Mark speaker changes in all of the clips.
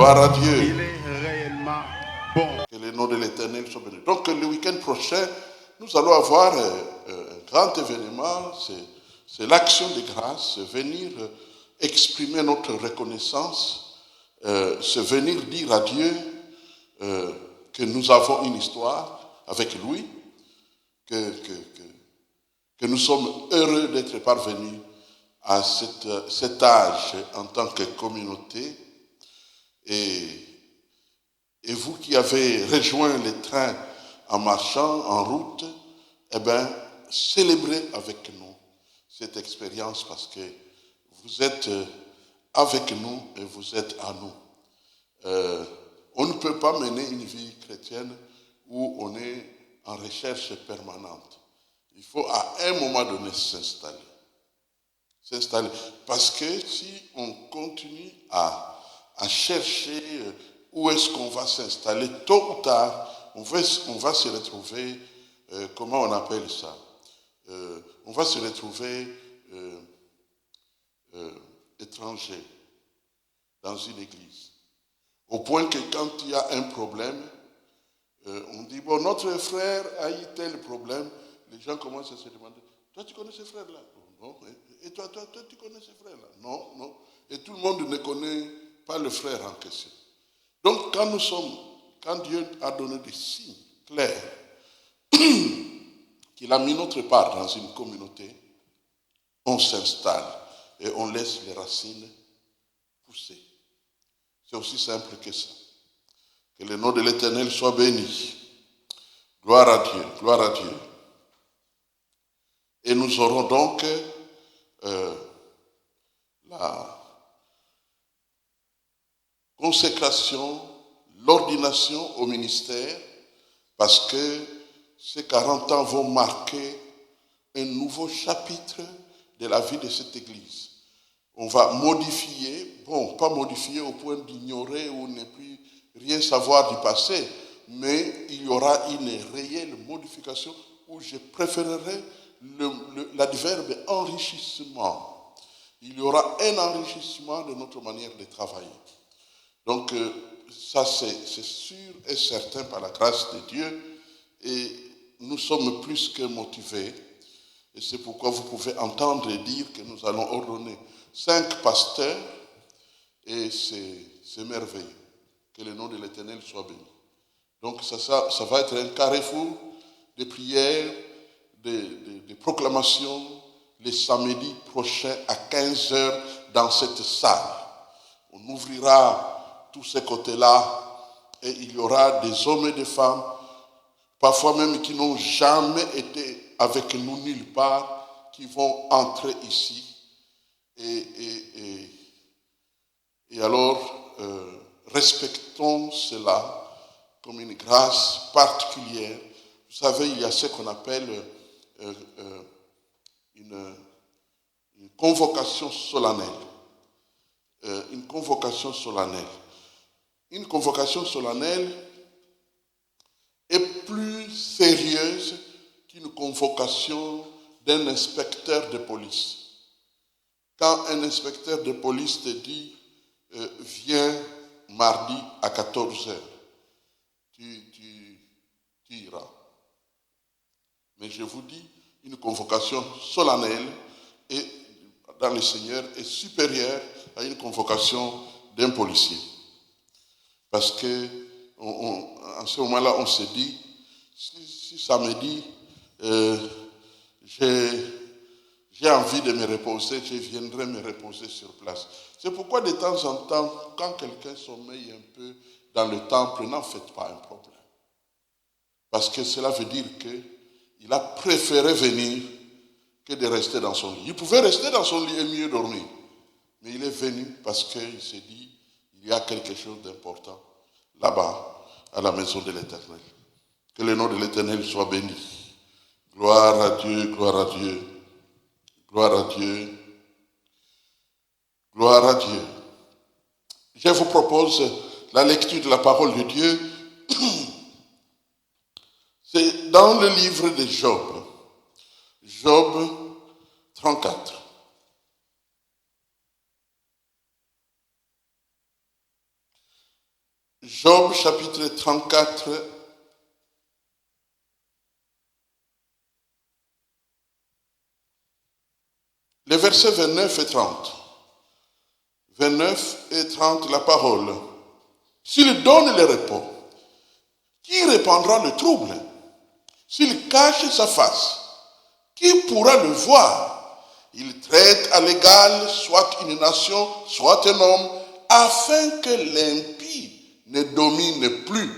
Speaker 1: Gloire à Dieu.
Speaker 2: Il est réellement bon.
Speaker 1: Que le nom de l'Éternel soit béni. Donc le week-end prochain, nous allons avoir un grand événement, c'est l'action de grâce, c'est venir exprimer notre reconnaissance, c'est venir dire à Dieu que nous avons une histoire avec lui, que nous sommes heureux d'être parvenus à cet âge en tant que communauté. Et vous qui avez rejoint le train en marchant, en route, eh bien, célébrez avec nous cette expérience parce que vous êtes avec nous et vous êtes à nous. On ne peut pas mener une vie chrétienne où on est en recherche permanente. Il faut à un moment donné s'installer. Parce que si on continue à chercher où est-ce qu'on va s'installer, tôt ou tard, on va se retrouver, comment on appelle ça, on va se retrouver étranger dans une église. Au point que quand il y a un problème, on dit, bon, notre frère a eu tel problème, les gens commencent à se demander, toi tu connais ce frère-là? Non. Et toi tu connais ce frère-là? Non. Et tout le monde ne connaît pas le frère en question. Donc quand Dieu a donné des signes clairs qu'il a mis notre part dans une communauté, on s'installe et on laisse les racines pousser. C'est aussi simple que ça. Que le nom de l'Éternel soit béni. Gloire à Dieu, gloire à Dieu. Et nous aurons donc la consécration, l'ordination au ministère, parce que ces 40 ans vont marquer un nouveau chapitre de la vie de cette Église. On va modifier, pas modifier au point d'ignorer ou ne plus rien savoir du passé, mais il y aura une réelle modification où je préférerais l'adverbe enrichissement. Il y aura un enrichissement de notre manière de travailler. Donc, ça c'est sûr et certain par la grâce de Dieu. Et nous sommes plus que motivés. Et c'est pourquoi vous pouvez entendre dire que nous allons ordonner 5 pasteurs. Et c'est merveilleux. Que le nom de l'Éternel soit béni. Donc, ça va être un carrefour de prières, de proclamations, les samedis prochains à 15h dans cette salle. On ouvrira tous ces côtés-là et il y aura des hommes et des femmes, parfois même qui n'ont jamais été avec nous nulle part, qui vont entrer ici. Et alors, respectons cela comme une grâce particulière. Vous savez, il y a ce qu'on appelle une convocation solennelle. Une convocation solennelle. Une convocation solennelle est plus sérieuse qu'une convocation d'un inspecteur de police. Quand un inspecteur de police te dit viens mardi à 14h, tu iras. Mais je vous dis, une convocation solennelle et dans le Seigneur est supérieure à une convocation d'un policier. Parce que en ce moment-là, on se dit, si samedi, j'ai envie de me reposer, je viendrai me reposer sur place. C'est pourquoi de temps en temps, quand quelqu'un sommeille un peu dans le temple, n'en faites pas un problème. Parce que cela veut dire qu'il a préféré venir que de rester dans son lit. Il pouvait rester dans son lit et mieux dormir. Mais il est venu parce qu'il s'est dit, il y a quelque chose d'important là-bas, à la maison de l'Éternel. Que le nom de l'Éternel soit béni. Gloire à Dieu, gloire à Dieu. Gloire à Dieu. Gloire à Dieu. Je vous propose la lecture de la parole de Dieu. C'est dans le livre de Job. Job 34. Job chapitre 34, les versets 29 et 30. 29 et 30, la parole. S'il donne le repos, qui répandra le trouble? S'il cache sa face, qui pourra le voir? Il traite à l'égal soit une nation, soit un homme, afin que l'impie ne domine plus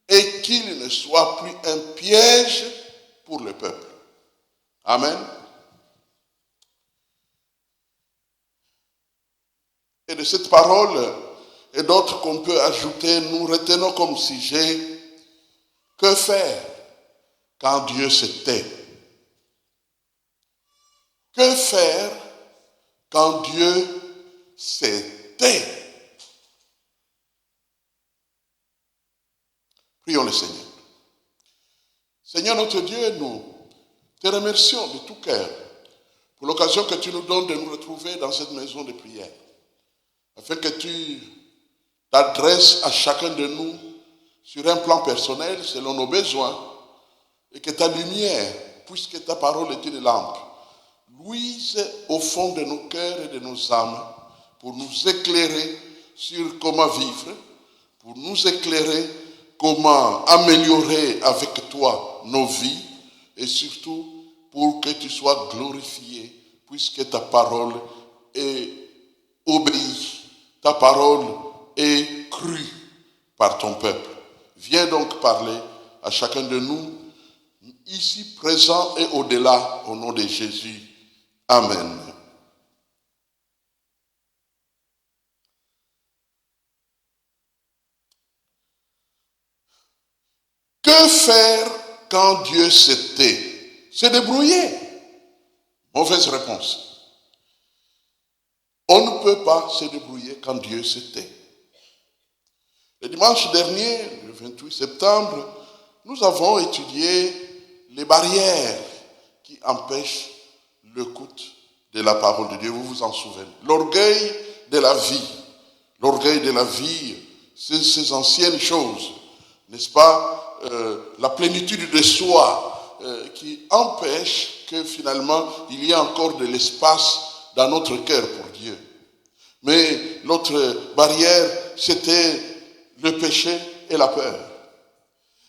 Speaker 1: et qu'il ne soit plus un piège pour le peuple. Amen. Et de cette parole et d'autres qu'on peut ajouter, nous retenons comme sujet: que faire quand Dieu se tait? Que faire quand Dieu se tait? Prions le Seigneur. Seigneur notre Dieu, nous te remercions de tout cœur pour l'occasion que tu nous donnes de nous retrouver dans cette maison de prière, afin que tu t'adresses à chacun de nous sur un plan personnel, selon nos besoins, et que ta lumière, puisque ta parole est une lampe, luise au fond de nos cœurs et de nos âmes pour nous éclairer sur comment vivre, pour nous éclairer comment améliorer avec toi nos vies, et surtout pour que tu sois glorifié, puisque ta parole est obéie, ta parole est crue par ton peuple. Viens donc parler à chacun de nous, ici présent et au-delà, au nom de Jésus. Amen. Que faire quand Dieu se tait? Se débrouiller. Mauvaise réponse. On ne peut pas se débrouiller quand Dieu se tait. Le dimanche dernier, le 28 septembre, nous avons étudié les barrières qui empêchent l'écoute de la parole de Dieu. Vous vous en souvenez. L'orgueil de la vie. L'orgueil de la vie, c'est ces anciennes choses, n'est-ce pas? La plénitude de soi qui empêche que finalement il y ait encore de l'espace dans notre cœur pour Dieu. Mais l'autre barrière, c'était le péché et la peur.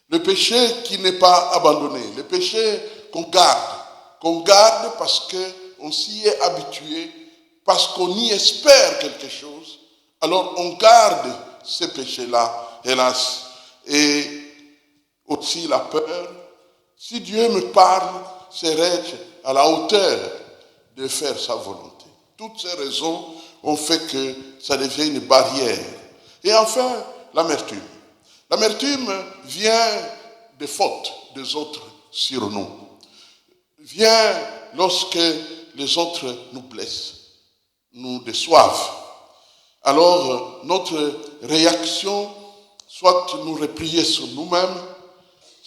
Speaker 1: Le péché qui n'est pas abandonné, le péché qu'on garde parce qu'on s'y est habitué, parce qu'on y espère quelque chose. Alors on garde ces péchés-là, hélas. Et aussi la peur. Si Dieu me parle, serais-je à la hauteur de faire sa volonté? Toutes ces raisons ont fait que ça devient une barrière. Et enfin, l'amertume. L'amertume vient des fautes des autres sur nous. Vient lorsque les autres nous blessent, nous déçoivent. Alors, notre réaction, soit nous replier sur nous-mêmes,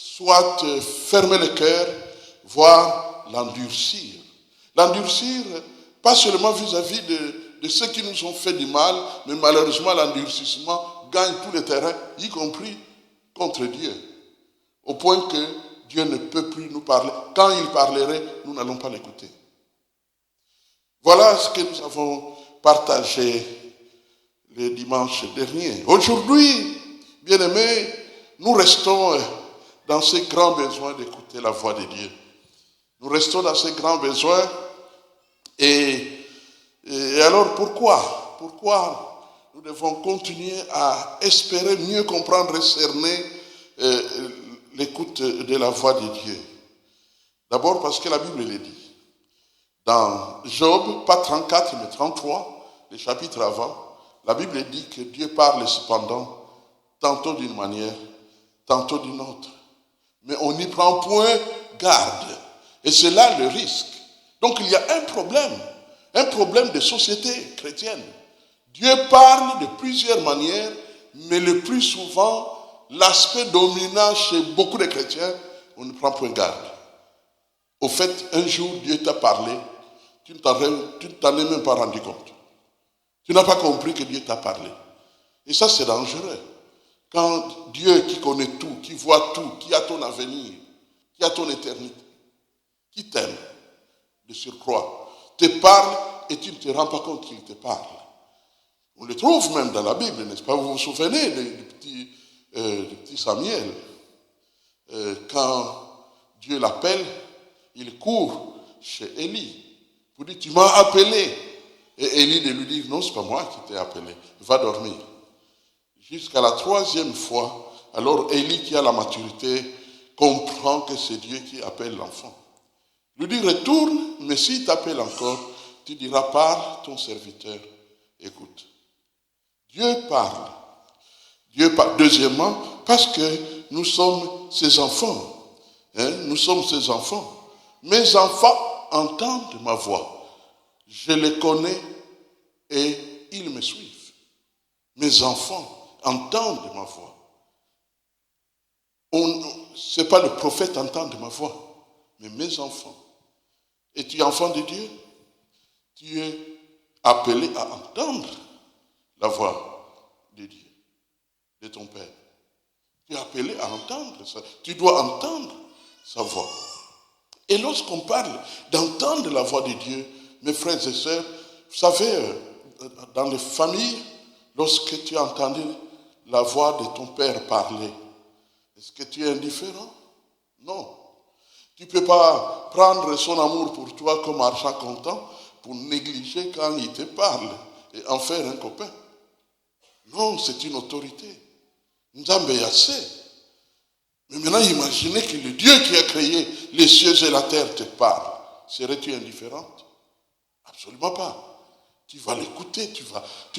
Speaker 1: soit fermer le cœur, voire l'endurcir. L'endurcir, pas seulement vis-à-vis de ceux qui nous ont fait du mal, mais malheureusement l'endurcissement gagne tout le terrain, y compris contre Dieu. Au point que Dieu ne peut plus nous parler. Quand il parlerait, nous n'allons pas l'écouter. Voilà ce que nous avons partagé le dimanche dernier. Aujourd'hui, bien-aimés, nous restons dans ces grands besoins d'écouter la voix de Dieu. Nous restons dans ces grands besoins. Et alors pourquoi? Pourquoi nous devons continuer à espérer mieux comprendre et cerner l'écoute de la voix de Dieu? D'abord parce que la Bible le dit. Dans Job, pas 34 mais 33, le chapitre avant, la Bible dit que Dieu parle cependant tantôt d'une manière, tantôt d'une autre. Mais on n'y prend point garde. Et c'est là le risque. Donc il y a un problème de société chrétienne. Dieu parle de plusieurs manières, mais le plus souvent, l'aspect dominant chez beaucoup de chrétiens, on ne prend point garde. Au fait, un jour, Dieu t'a parlé, tu ne t'en es même pas rendu compte. Tu n'as pas compris que Dieu t'a parlé. Et ça, c'est dangereux. Quand Dieu qui connaît tout, qui voit tout, qui a ton avenir, qui a ton éternité, qui t'aime de surcroît, te parle et tu ne te rends pas compte qu'il te parle. On le trouve même dans la Bible, n'est-ce pas? Vous vous souvenez du petit Samuel, quand Dieu l'appelle, il court chez Élie pour dire, tu m'as appelé. Et Élie de lui dire, non, ce n'est pas moi qui t'ai appelé, va dormir. Jusqu'à la 3e fois, alors Élie qui a la maturité comprend que c'est Dieu qui appelle l'enfant. Lui dit, retourne, mais s'il t'appelle encore, tu diras, parle, ton serviteur, écoute. Dieu parle. Dieu parle. Deuxièmement, parce que nous sommes ses enfants. Nous sommes ses enfants. Mes enfants entendent ma voix. Je les connais et ils me suivent. Mes enfants entendent ma voix. Ce n'est pas le prophète entendre ma voix, mais mes enfants. Et tu es enfant de Dieu, tu es appelé à entendre la voix de Dieu, de ton Père. Tu es appelé à entendre ça. Tu dois entendre sa voix. Et lorsqu'on parle d'entendre la voix de Dieu, mes frères et sœurs, vous savez, dans les familles, lorsque tu as entendu la voix de ton père parler, est-ce que tu es indifférent? Non. Tu ne peux pas prendre son amour pour toi comme argent comptant pour négliger quand il te parle et en faire un copain. Non, c'est une autorité. Nzambe yassé. Mais maintenant, imaginez que le Dieu qui a créé les cieux et la terre te parle. Serais-tu indifférente? Absolument pas. Tu vas l'écouter, tu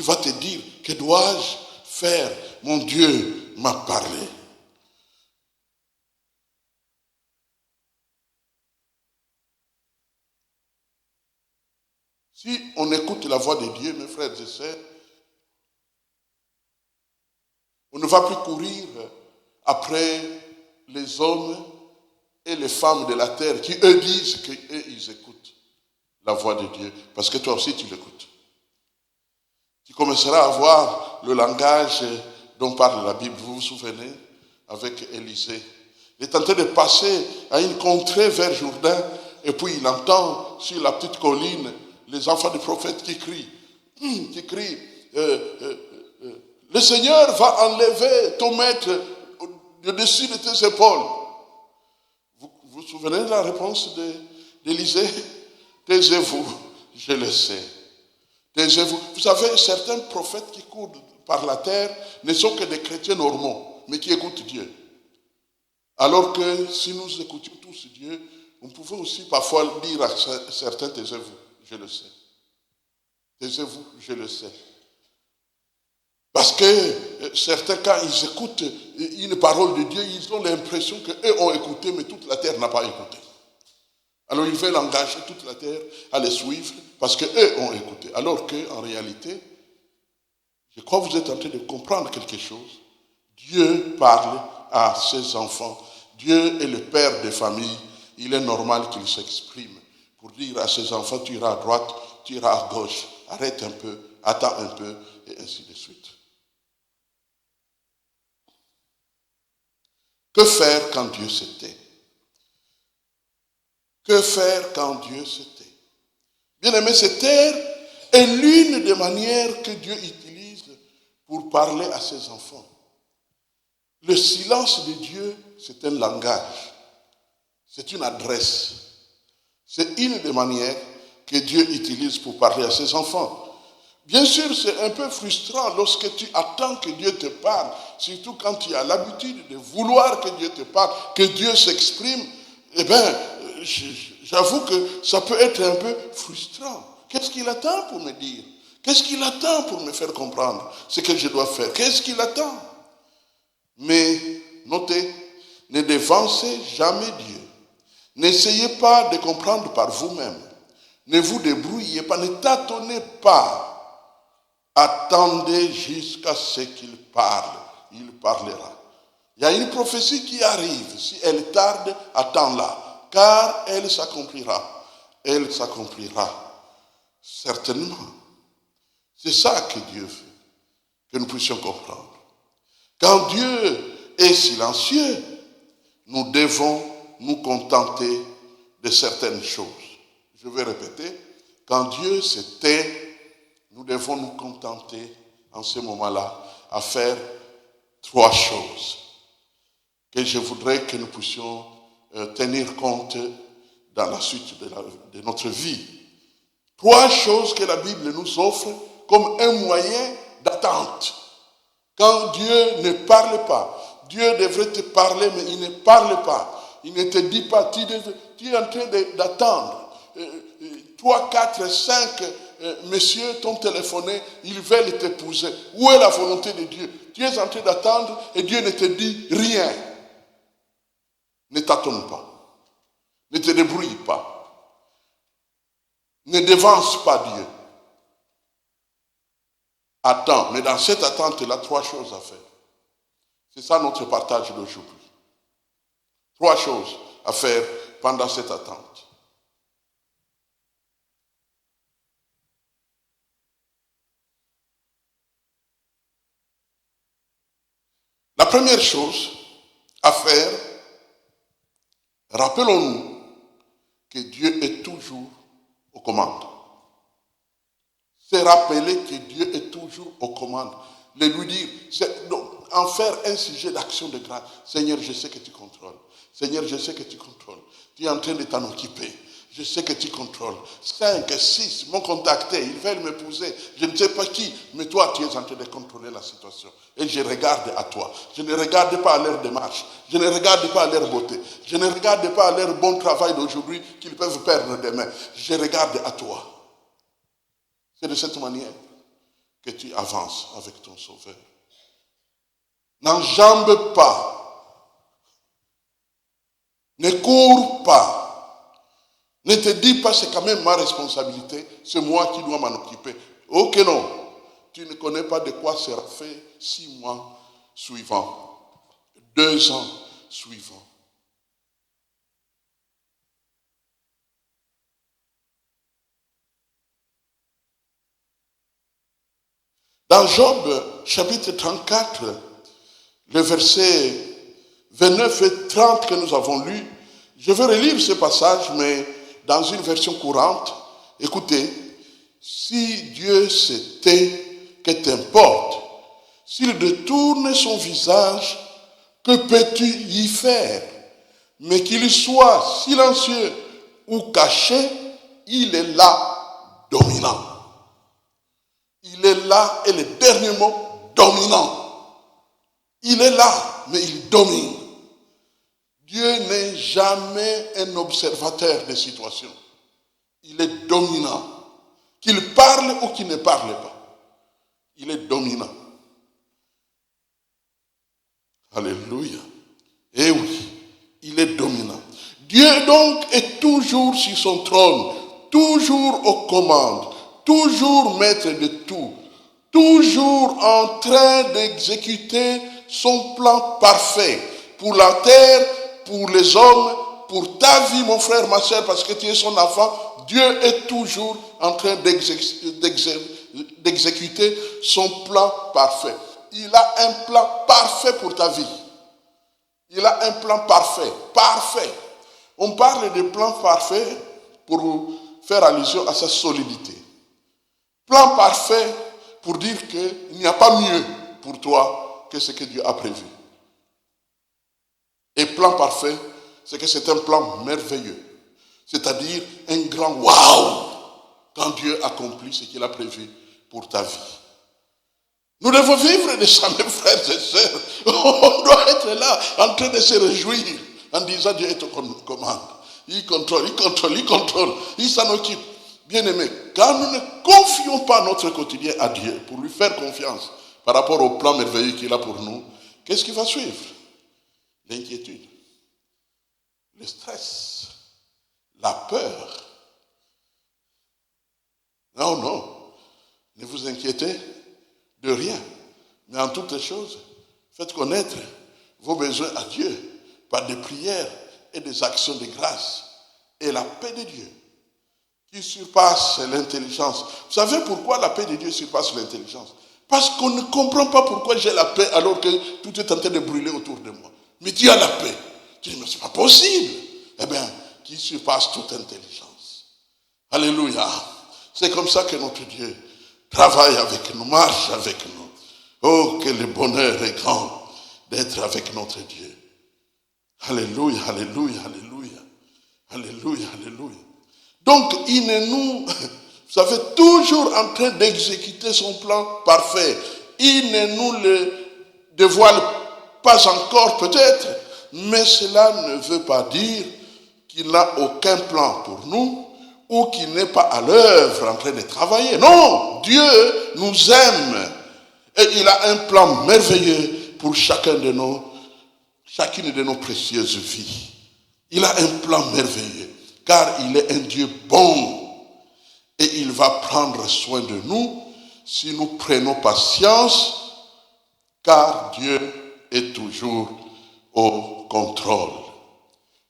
Speaker 1: vas te dire, que dois-je faire? Mon Dieu m'a parlé. Si on écoute la voix de Dieu, mes frères et sœurs, on ne va plus courir après les hommes et les femmes de la terre qui, eux, disent qu'eux, ils écoutent la voix de Dieu. Parce que toi aussi, tu l'écoutes. Tu commenceras à voir le langage dont parle la Bible. Vous vous souvenez, avec Élisée. Il est en train de passer à une contrée vers Jourdain, et puis il entend sur la petite colline les enfants du prophète qui crient. Le Seigneur va enlever ton maître au-dessus de tes épaules. Vous vous souvenez de la réponse d'Élisée? Taisez-vous, je le sais. Taisez-vous. Vous savez, certains prophètes qui courent par la terre ne sont que des chrétiens normaux, mais qui écoutent Dieu. Alors que si nous écoutions tous Dieu, on pouvait aussi parfois dire à certains, taisez-vous, je le sais. Taisez-vous, je le sais. Parce que certains, quand ils écoutent une parole de Dieu, ils ont l'impression qu'eux ont écouté, mais toute la terre n'a pas écouté. Alors ils veulent engager toute la terre à les suivre parce qu'eux ont écouté. Alors qu'en réalité, je crois que vous êtes en train de comprendre quelque chose. Dieu parle à ses enfants. Dieu est le père des familles. Il est normal qu'il s'exprime pour dire à ses enfants, tu iras à droite, tu iras à gauche, arrête un peu, attends un peu, et ainsi de suite. Que faire quand Dieu se tait? Que faire quand Dieu se tait? Bien aimé, se taire est l'une des manières que Dieu utilise pour parler à ses enfants. Le silence de Dieu, c'est un langage, c'est une adresse. C'est une des manières que Dieu utilise pour parler à ses enfants. Bien sûr, c'est un peu frustrant lorsque tu attends que Dieu te parle, surtout quand tu as l'habitude de vouloir que Dieu te parle, que Dieu s'exprime. Eh bien, j'avoue que ça peut être un peu frustrant. Qu'est-ce qu'il attend pour me dire? Qu'est-ce qu'il attend pour me faire comprendre ce que je dois faire? Qu'est-ce qu'il attend? Mais notez, ne devancez jamais Dieu. N'essayez pas de comprendre par vous-même. Ne vous débrouillez pas, ne tâtonnez pas. Attendez jusqu'à ce qu'il parle. Il parlera. Il y a une prophétie qui arrive. Si elle tarde, attends-la. Car elle s'accomplira. Elle s'accomplira. Certainement. C'est ça que Dieu veut. Que nous puissions comprendre. Quand Dieu est silencieux, nous devons nous contenter de certaines choses. Je vais répéter, quand Dieu se tait, nous devons nous contenter en ce moment-là à faire 3 choses que je voudrais que nous puissions tenir compte dans la suite de notre vie. 3 choses que la Bible nous offre comme un moyen d'attente. Quand Dieu ne parle pas, Dieu devrait te parler, mais il ne parle pas. Il ne te dit pas, tu es en train d'attendre. 3, 4, 5 messieurs t'ont téléphoné, ils veulent t'épouser. Où est la volonté de Dieu? Tu es en train d'attendre et Dieu ne te dit rien. Ne t'attends pas. Ne te débrouille pas. Ne devance pas Dieu. Attends, mais dans cette attente, il a 3 choses à faire. C'est ça notre partage d'aujourd'hui. 3 choses à faire pendant cette attente. La première chose à faire, rappelons-nous que Dieu est toujours aux commandes. C'est rappeler que Dieu est toujours aux commandes. Le lui dire, en faire un sujet d'action de grâce. Seigneur, je sais que tu contrôles. Seigneur, je sais que tu contrôles. Tu es en train de t'en occuper. Je sais que tu contrôles. 5, 6 m'ont contacté, ils veulent m'épouser. Je ne sais pas qui, mais toi, tu es en train de contrôler la situation. Et je regarde à toi. Je ne regarde pas à leur démarche. Je ne regarde pas à leur beauté. Je ne regarde pas à leur bon travail d'aujourd'hui qu'ils peuvent perdre demain. Je regarde à toi. C'est de cette manière que tu avances avec ton Sauveur. N'enjambe pas. Ne cours pas. Ne te dis pas, c'est quand même ma responsabilité, c'est moi qui dois m'en occuper. Ok, non. Tu ne connais pas de quoi sera fait 6 mois suivants, 2 ans suivants. Dans Job, chapitre 34, le verset 29 et 30 que nous avons lu, je vais relire ce passage, mais dans une version courante. Écoutez, si Dieu se tait, que t'importe? S'il détourne son visage, que peux-tu y faire? Mais qu'il soit silencieux ou caché, il est là, dominant. Il est là, et le dernier mot, dominant. Il est là, mais il domine. Dieu n'est jamais un observateur des situations. Il est dominant. Qu'il parle ou qu'il ne parle pas. Il est dominant. Alléluia. Eh oui, il est dominant. Dieu donc est toujours sur son trône, toujours aux commandes, toujours maître de tout, toujours en train d'exécuter son plan parfait pour la terre, pour les hommes, pour ta vie, mon frère, ma soeur, parce que tu es son enfant. Dieu est toujours en train d'exécuter son plan parfait. Il a un plan parfait pour ta vie. Il a un plan parfait, parfait. On parle de plan parfait pour faire allusion à sa solidité. Plan parfait pour dire qu'il n'y a pas mieux pour toi que ce que Dieu a prévu. Et plan parfait, c'est que c'est un plan merveilleux. C'est-à-dire un grand waouh quand Dieu accomplit ce qu'il a prévu pour ta vie. Nous devons vivre de ça, mes frères et sœurs. On doit être là en train de se réjouir en disant Dieu est aux commandes. Il contrôle, il contrôle, il contrôle. Il s'en occupe. Bien-aimés, quand nous ne confions pas notre quotidien à Dieu pour lui faire confiance par rapport au plan merveilleux qu'il a pour nous, qu'est-ce qui va suivre? L'inquiétude, le stress, la peur. Non, non, ne vous inquiétez de rien, mais en toutes choses, faites connaître vos besoins à Dieu par des prières et des actions de grâce. Et la paix de Dieu, qui surpasse l'intelligence. Vous savez pourquoi la paix de Dieu surpasse l'intelligence? Parce qu'on ne comprend pas pourquoi j'ai la paix alors que tout est en train de brûler autour de moi. Mais tu as la paix. Tu dis, mais c'est pas possible. Eh bien, qui surpasse toute intelligence. Alléluia. C'est comme ça que notre Dieu travaille avec nous, marche avec nous. Oh, que le bonheur est grand d'être avec notre Dieu. Alléluia, alléluia, alléluia. Alléluia, alléluia. Donc, il ne nous... Vous savez, toujours en train d'exécuter son plan parfait. Il ne nous le dévoile pas encore peut-être, mais cela ne veut pas dire qu'il n'a aucun plan pour nous ou qu'il n'est pas à l'œuvre en train de travailler. Non, Dieu nous aime et il a un plan merveilleux pour chacune de nos précieuses vies. Il a un plan merveilleux car il est un Dieu bon. Et il va prendre soin de nous si nous prenons patience, car Dieu est toujours au contrôle.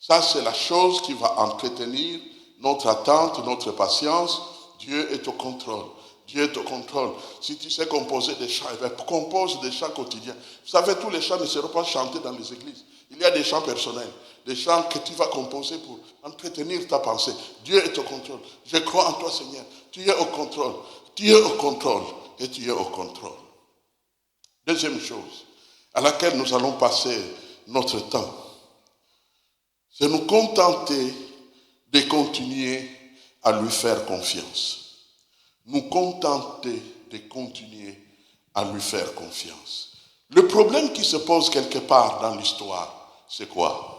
Speaker 1: Ça, c'est la chose qui va entretenir notre attente, notre patience. Dieu est au contrôle. Dieu est au contrôle. Si tu sais composer des chants, compose des chants quotidiens. Vous savez, tous les chants ne seront pas chantés dans les églises. Il y a des chants personnels, des chants que tu vas composer pour entretenir ta pensée. Dieu est au contrôle. Je crois en toi, Seigneur. Tu es au contrôle. Tu es au contrôle. Et tu es au contrôle. Deuxième chose à laquelle nous allons passer notre temps, c'est nous contenter de continuer à lui faire confiance. Nous contenter de continuer à lui faire confiance. Le problème qui se pose quelque part dans l'histoire, c'est quoi?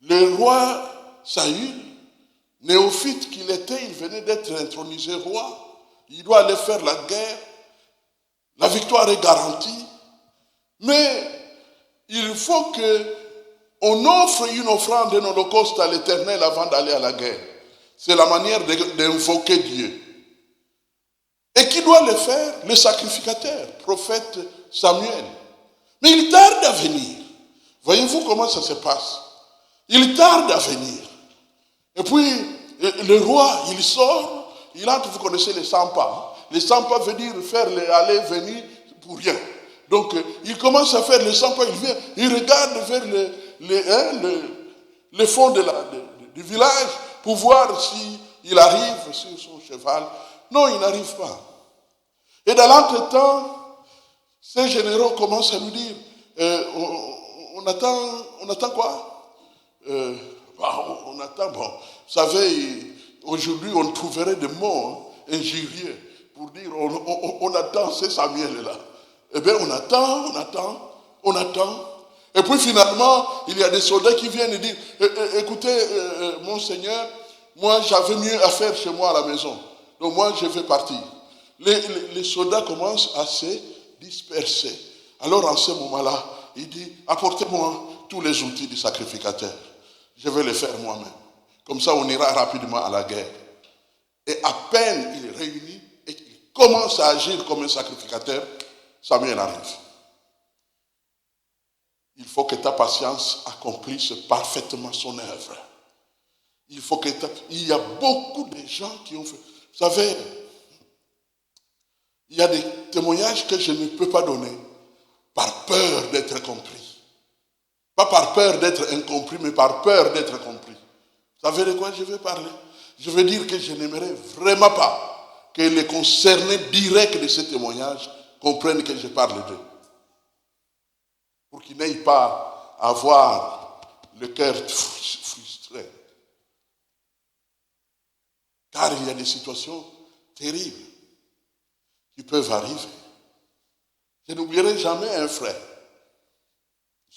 Speaker 1: Le roi Saül, néophyte qu'il était, il venait d'être intronisé roi. Il doit aller faire la guerre. La victoire est garantie. Mais il faut qu'on offre une offrande, un holocauste à l'Éternel avant d'aller à la guerre. C'est la manière d'invoquer Dieu. Et qui doit le faire? Le sacrificateur, prophète Samuel. Mais il tarde à venir. Voyez-vous comment ça se passe? Il tarde à venir. Et puis, le roi, il sort, il entre, vous connaissez les 100 pas. Les 100 pas veut dire faire les aller, venir pour rien. Donc, il commence à faire les 100 pas, il vient, il regarde vers le fond du village pour voir s'il arrive sur son cheval. Non, il n'arrive pas. Et dans l'entretemps, ces généraux commencent à lui dire, on attend quoi? On attend, bon, vous savez, aujourd'hui on trouverait des mots injurieux pour dire, on attend, c'est Samuel là. Eh bien, on attend. Et puis finalement, il y a des soldats qui viennent et disent, écoutez, mon Seigneur, moi j'avais mieux à faire chez moi à la maison. Donc moi je vais partir. Les soldats commencent à se disperser. Alors en ce moment-là, il dit, apportez-moi tous les outils du sacrificateur. Je vais les faire moi-même. Comme ça, on ira rapidement à la guerre. Et à peine il réunit et il commence à agir comme un sacrificateur, Samuel arrive. Il faut que ta patience accomplisse parfaitement son œuvre. Il y a beaucoup de gens qui ont fait. Vous savez, il y a des témoignages que je ne peux pas donner par peur d'être compris. Pas par peur d'être incompris, mais par peur d'être compris. Vous savez de quoi je vais parler? Je veux dire que je n'aimerais vraiment pas que les concernés directs de ces témoignages comprennent que je parle d'eux. Pour qu'ils n'aient pas à avoir le cœur frustré. Car il y a des situations terribles qui peuvent arriver. Je n'oublierai jamais un frère.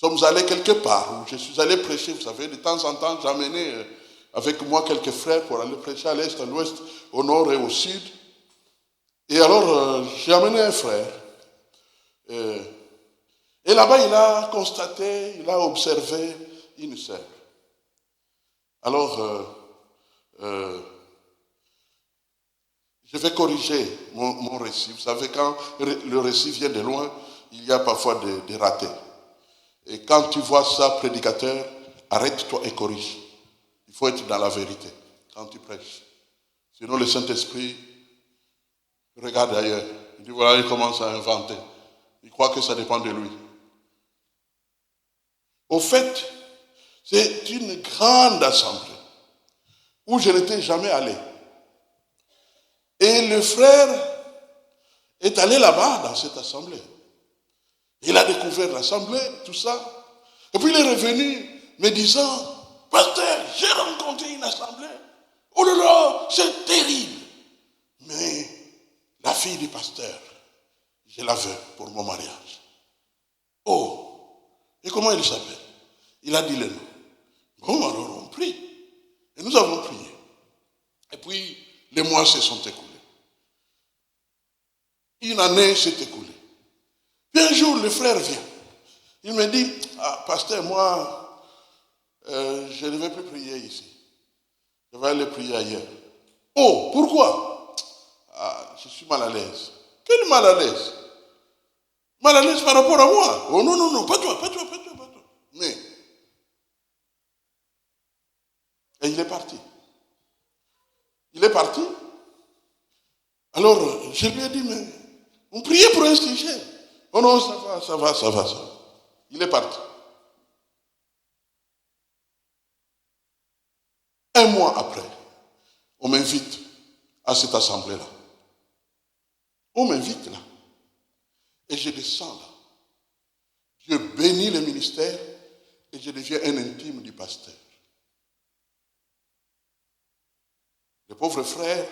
Speaker 1: Nous sommes allés quelque part où je suis allé prêcher. Vous savez, de temps en temps, j'amenais avec moi quelques frères pour aller prêcher à l'est, à l'ouest, au nord et au sud. Et alors, j'ai amené un frère. Et là-bas, il a constaté, il a observé une sœur. Alors, je vais corriger mon récit. Vous savez, quand le récit vient de loin, il y a parfois des ratés. Et quand tu vois ça, prédicateur, arrête-toi et corrige. Il faut être dans la vérité quand tu prêches. Sinon, le Saint-Esprit Il regarde ailleurs. Il dit, voilà, il commence à inventer. Il croit que ça dépend de lui. Au fait, c'est une grande assemblée où je n'étais jamais allé. Et le frère est allé là-bas dans cette assemblée. Il a découvert l'assemblée, tout ça. Et puis il est revenu me disant, pasteur, j'ai rencontré une assemblée. Oh là là, c'est terrible. Mais la fille du pasteur, je la veux pour mon mariage. Oh, et comment il s'appelle? Il a dit le nom. Bon, alors on prie. Et nous avons prié. Et puis, les mois se sont écoulés. Une année s'est écoulée. Puis un jour, le frère vient. Il me dit, ah, pasteur, moi, je ne vais plus prier ici. Je vais aller prier ailleurs. Oh, pourquoi? Ah, je suis mal à l'aise. Quel mal à l'aise? Mal à l'aise par rapport à moi? Oh non, non, non, pas toi. Mais, et il est parti. Il est parti. Alors, je lui ai dit, mais on priait pour un sujet. Oh non, ça va. Il est parti. Un mois après, on m'invite à cette assemblée-là. On m'invite là. Et je descends là. Dieu bénit le ministère et je deviens un intime du pasteur. Le pauvre frère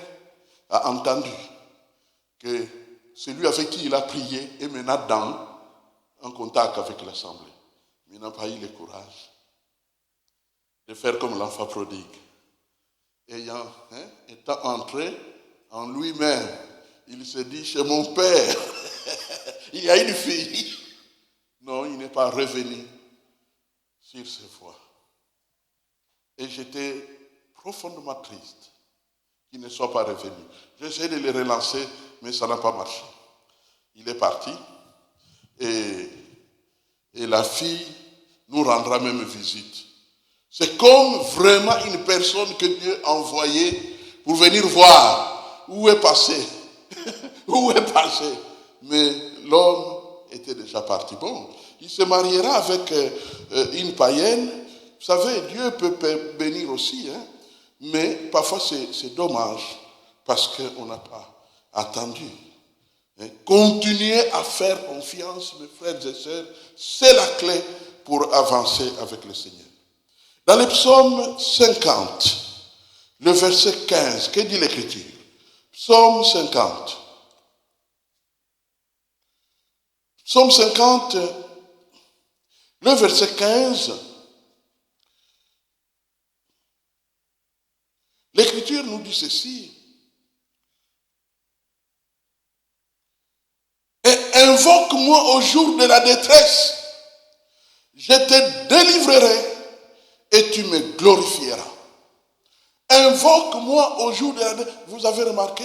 Speaker 1: a entendu que celui avec qui il a prié est maintenant en contact avec l'assemblée. Mais il n'a pas eu le courage de faire comme l'enfant prodigue. Étant entré en lui-même, il se dit, chez mon père, il y a une fille. Non, il n'est pas revenu sur ses voies. Et j'étais profondément triste qu'il ne soit pas revenu. J'ai essayé de le relancer, mais ça n'a pas marché. Il est parti et la fille nous rendra même visite. C'est comme vraiment une personne que Dieu a envoyée pour venir voir où est passé. Où est passé. Mais l'homme était déjà parti. Bon, il se mariera avec une païenne. Vous savez, Dieu peut bénir aussi, hein? Mais parfois c'est dommage parce qu'on n'a pas attendu. Continuez à faire confiance, mes frères et sœurs, c'est la clé pour avancer avec le Seigneur. Dans le psaume 50, le verset 15, que dit l'Écriture? Psaume 50. Psaume 50, le verset 15, l'Écriture nous dit ceci. Et invoque-moi au jour de la détresse, je te délivrerai et tu me glorifieras. Invoque-moi au jour de la détresse. Vous avez remarqué?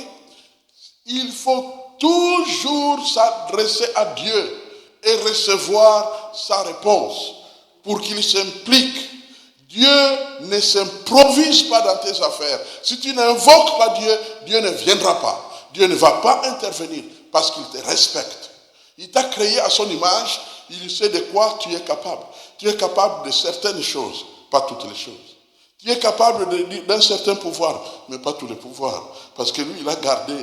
Speaker 1: Il faut toujours s'adresser à Dieu et recevoir sa réponse pour qu'il s'implique. Dieu ne s'improvise pas dans tes affaires. Si tu n'invoques pas Dieu, Dieu ne viendra pas. Dieu ne va pas intervenir parce qu'il te respecte. Il t'a créé à son image, il sait de quoi tu es capable. Tu es capable de certaines choses, pas toutes les choses. Tu es capable d'un certain pouvoir, mais pas tous les pouvoirs. Parce que lui, il a gardé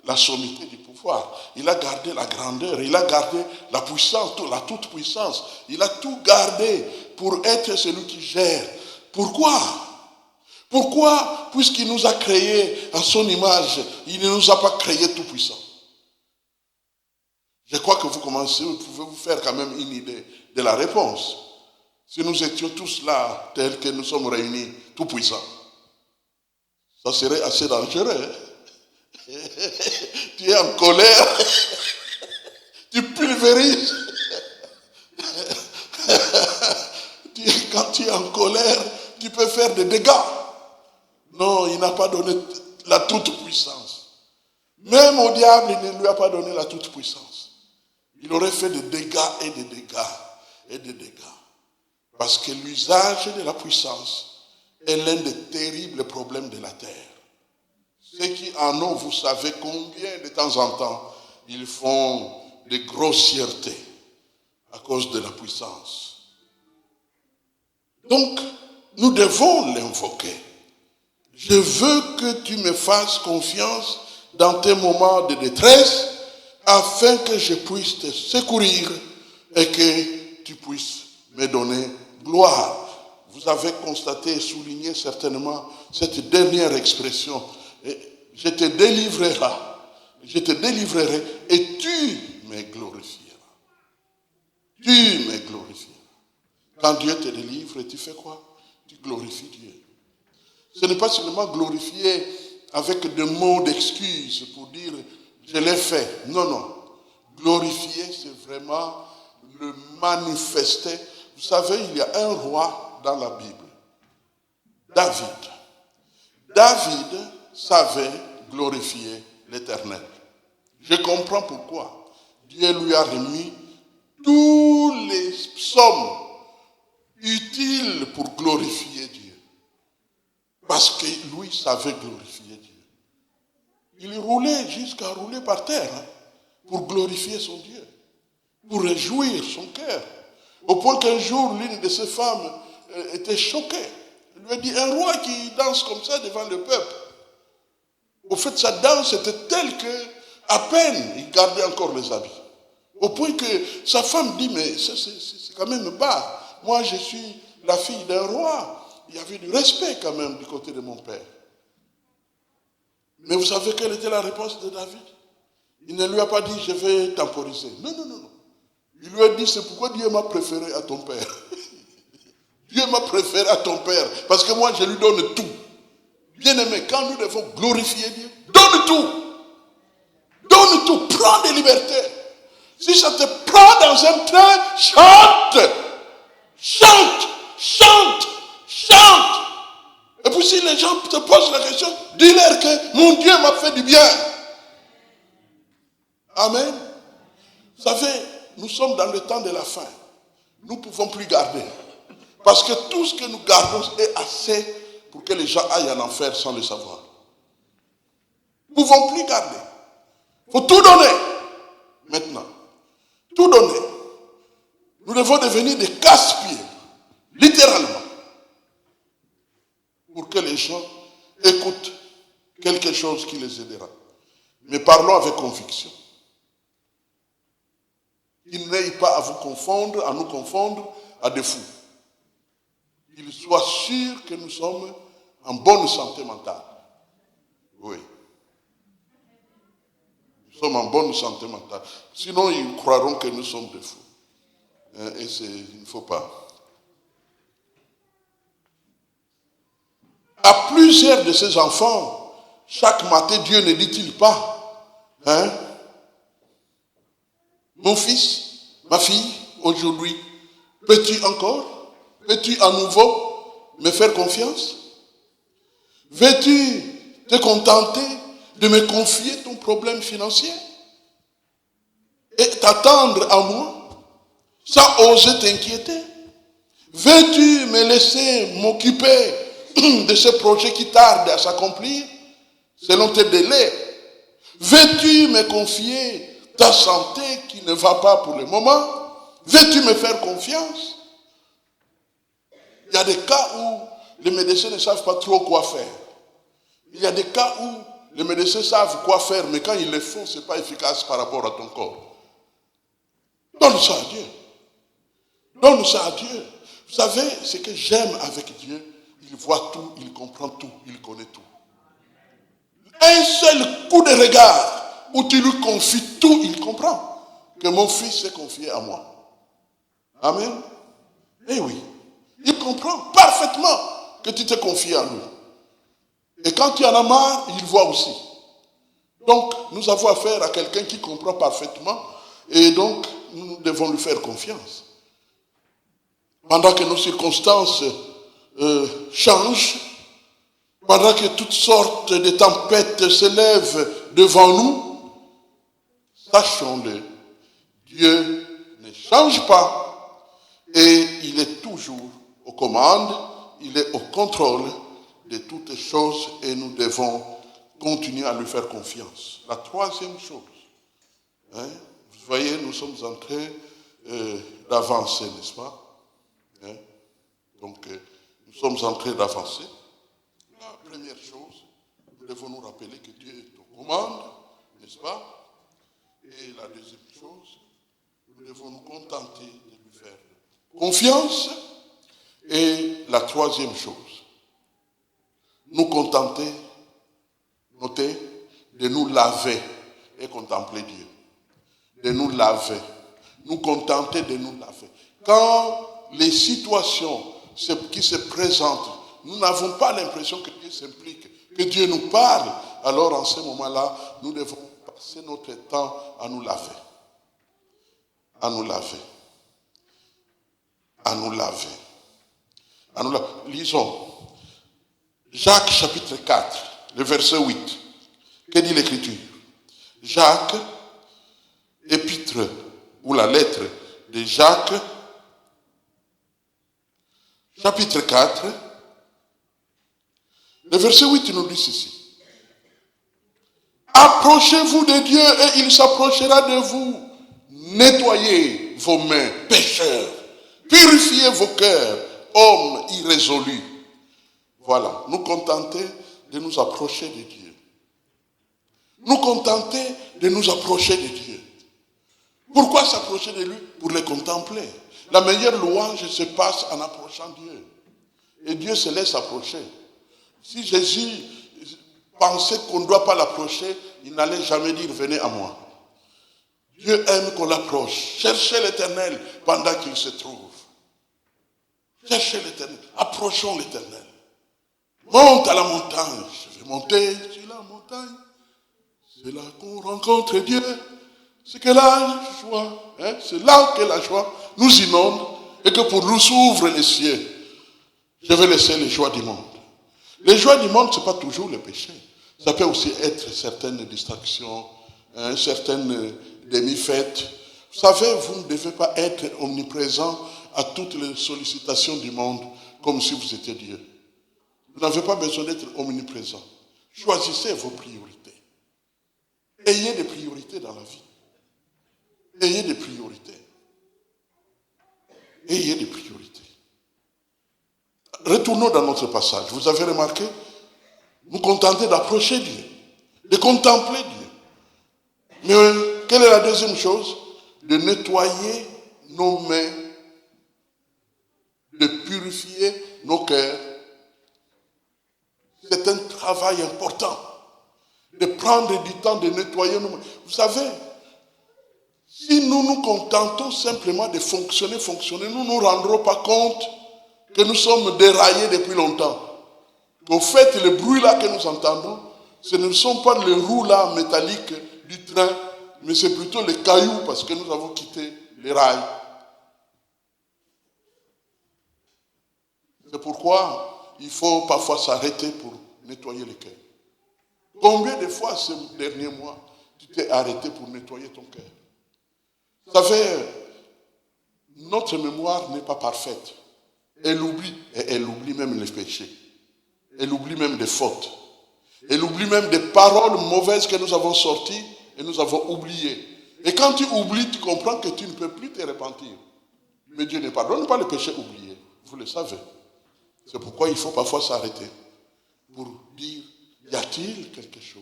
Speaker 1: la sommité du pouvoir. Il a gardé la grandeur, il a gardé la puissance, la toute-puissance. Il a tout gardé pour être celui qui gère. Pourquoi? Pourquoi? Puisqu'il nous a créés en son image, il ne nous a pas créés tout puissants. Je crois que vous pouvez vous faire quand même une idée de la réponse. Si nous étions tous là, tels que nous sommes réunis, tout puissants, ça serait assez dangereux. Hein? Tu es en colère, tu pulvérises. Quand tu es en colère, tu peux faire des dégâts. Non, il n'a pas donné la toute-puissance. Même au diable, il ne lui a pas donné la toute-puissance. Il aurait fait des dégâts et des dégâts et des dégâts. Parce que l'usage de la puissance est l'un des terribles problèmes de la terre. Ceux qui en ont, vous savez combien de temps en temps, ils font des grossièretés à cause de la puissance. Donc, nous devons l'invoquer. Je veux que tu me fasses confiance dans tes moments de détresse afin que je puisse te secourir et que tu puisses me donner gloire. Vous avez constaté et souligné certainement cette dernière expression. Je te délivrerai et tu me glorifieras. Tu me glorifieras. Quand Dieu te délivre, tu fais quoi? Tu glorifies Dieu. Ce n'est pas seulement glorifier avec des mots d'excuse pour dire je l'ai fait. Non, non. Glorifier, c'est vraiment le manifester. Vous savez, il y a un roi dans la Bible. David. David savait glorifier l'Éternel. Je comprends pourquoi. Dieu lui a remis tous les psaumes utiles pour glorifier Dieu. Parce que lui savait glorifier Dieu. Il roulait jusqu'à rouler par terre pour glorifier son Dieu, pour réjouir son cœur. Au point qu'un jour, l'une de ses femmes était choquée. Elle lui a dit, un roi qui danse comme ça devant le peuple. Au fait, sa danse était telle que, à peine, il gardait encore les habits. Au point que sa femme dit, mais c'est quand même bas. Moi, je suis la fille d'un roi. Il y avait du respect quand même du côté de mon père. Mais vous savez quelle était la réponse de David? Il ne lui a pas dit, je vais temporiser. Non, non, non, non. Il lui a dit, c'est pourquoi Dieu m'a préféré à ton père. Dieu m'a préféré à ton père. Parce que moi, je lui donne tout. Bien-aimé, quand nous devons glorifier Dieu, donne tout. Donne tout. Prends des libertés. Si ça te prend dans un train, chante. Chante. Chante. Chante. Et puis si les gens te posent la question, dis-leur que mon Dieu m'a fait du bien. Amen. Vous savez, nous sommes dans le temps de la fin. Nous ne pouvons plus garder. Parce que tout ce que nous gardons est assez pour que les gens aillent en enfer sans le savoir. Nous ne pouvons plus garder. Il faut tout donner. Maintenant. Tout donner. Nous devons devenir des casse-pieds. Littéralement. Pour que les gens écoutent quelque chose qui les aidera. Mais parlons avec conviction. Qu'ils n'aient pas à vous confondre, à nous confondre à des fous. Qu'ils soient sûrs que nous sommes en bonne santé mentale. Oui. Nous sommes en bonne santé mentale. Sinon, ils croiront que nous sommes des fous. Et il ne faut pas. À plusieurs de ces enfants, chaque matin, Dieu ne dit-il pas, mon fils, ma fille, aujourd'hui, peux-tu encore, peux-tu à nouveau me faire confiance? Veux-tu te contenter de me confier ton problème financier et t'attendre à moi sans oser t'inquiéter? Veux-tu me laisser m'occuper de ce projet qui tarde à s'accomplir selon tes délais? Veux-tu me confier ta santé qui ne va pas pour le moment? Veux-tu me faire confiance? Il y a des cas où les médecins ne savent pas trop quoi faire. Il y a des cas où les médecins savent quoi faire, mais quand ils le font, ce n'est pas efficace par rapport à ton corps. Donne ça à Dieu. Donne ça à Dieu. Vous savez, ce que j'aime avec Dieu, il voit tout, il comprend tout, il connaît tout. Un seul coup de regard où tu lui confies tout, il comprend que mon fils s'est confié à moi. Amen. Eh oui, il comprend parfaitement que tu t'es confié à lui. Et quand tu en as marre, il voit aussi. Donc, nous avons affaire à quelqu'un qui comprend parfaitement et donc, nous devons lui faire confiance. Pendant que nos circonstances changent, pendant que toutes sortes de tempêtes s'élèvent devant nous, sachons-le, Dieu ne change pas et il est toujours aux commandes, il est au contrôle de toutes choses et nous devons continuer à lui faire confiance. La troisième chose, hein, vous voyez, nous sommes en train d'avancer, n'est-ce pas? Hein? Donc, nous sommes en train d'avancer. La première chose, nous devons nous rappeler que Dieu est aux commandes, n'est-ce pas? Et la deuxième chose, nous devons nous contenter de lui faire confiance. Et la troisième chose, nous contenter, notez, de nous laver et contempler Dieu. De nous laver. Nous contenter de nous laver. Quand les situations qui se présentent, nous n'avons pas l'impression que Dieu s'implique, que Dieu nous parle, alors en ce moment-là, nous devons passer notre temps à nous laver. À nous laver. À nous laver. À nous laver. Lisons. Jacques chapitre 4, le verset 8. Que dit l'Écriture? Jacques, épître ou la lettre de Jacques, chapitre 4, le verset 8 nous dit ceci. Approchez-vous de Dieu et il s'approchera de vous. Nettoyez vos mains, pécheurs. Purifiez vos cœurs, hommes irrésolus. Voilà, nous contenter de nous approcher de Dieu. Nous contenter de nous approcher de Dieu. Pourquoi s'approcher de lui? Pour le contempler. La meilleure louange se passe en approchant Dieu. Et Dieu se laisse approcher. Si Jésus pensait qu'on ne doit pas l'approcher, il n'allait jamais dire « venez à moi ». Dieu aime qu'on l'approche. Cherchez l'Éternel pendant qu'il se trouve. Cherchez l'Éternel. Approchons l'Éternel. Monte à la montagne. Je vais monter sur la montagne. C'est là qu'on rencontre Dieu. C'est que la joie, hein, c'est là que la joie nous inonde et que pour nous s'ouvrent les cieux. Je vais laisser les joies du monde. Les joies du monde, ce n'est pas toujours le péché. Ça peut aussi être certaines distractions, hein, certaines demi-fêtes. Vous savez, vous ne devez pas être omniprésent à toutes les sollicitations du monde comme si vous étiez Dieu. Vous n'avez pas besoin d'être omniprésent. Choisissez vos priorités. Ayez des priorités dans la vie. Ayez des priorités. Ayez des priorités. Retournons dans notre passage. Vous avez remarqué, nous contenter d'approcher Dieu, de contempler Dieu. Mais quelle est la deuxième chose? De nettoyer nos mains, de purifier nos cœurs. C'est un travail important. De prendre du temps de nettoyer nos mains. Vous savez, si nous nous contentons simplement de fonctionner, nous ne nous rendrons pas compte que nous sommes déraillés depuis longtemps. Au fait, le bruit là que nous entendons, ce ne sont pas les roues là métalliques du train, mais c'est plutôt les cailloux parce que nous avons quitté les rails. C'est pourquoi il faut parfois s'arrêter pour nettoyer les cœurs. Combien de fois ces derniers mois, tu t'es arrêté pour nettoyer ton cœur? Vous savez, notre mémoire n'est pas parfaite. Elle oublie, et elle oublie même les péchés. Elle oublie même des fautes. Elle oublie même des paroles mauvaises que nous avons sorties et nous avons oubliées. Et quand tu oublies, tu comprends que tu ne peux plus te repentir. Mais Dieu ne pardonne pas les péchés oubliés. Vous le savez. C'est pourquoi il faut parfois s'arrêter pour dire, y a-t-il quelque chose,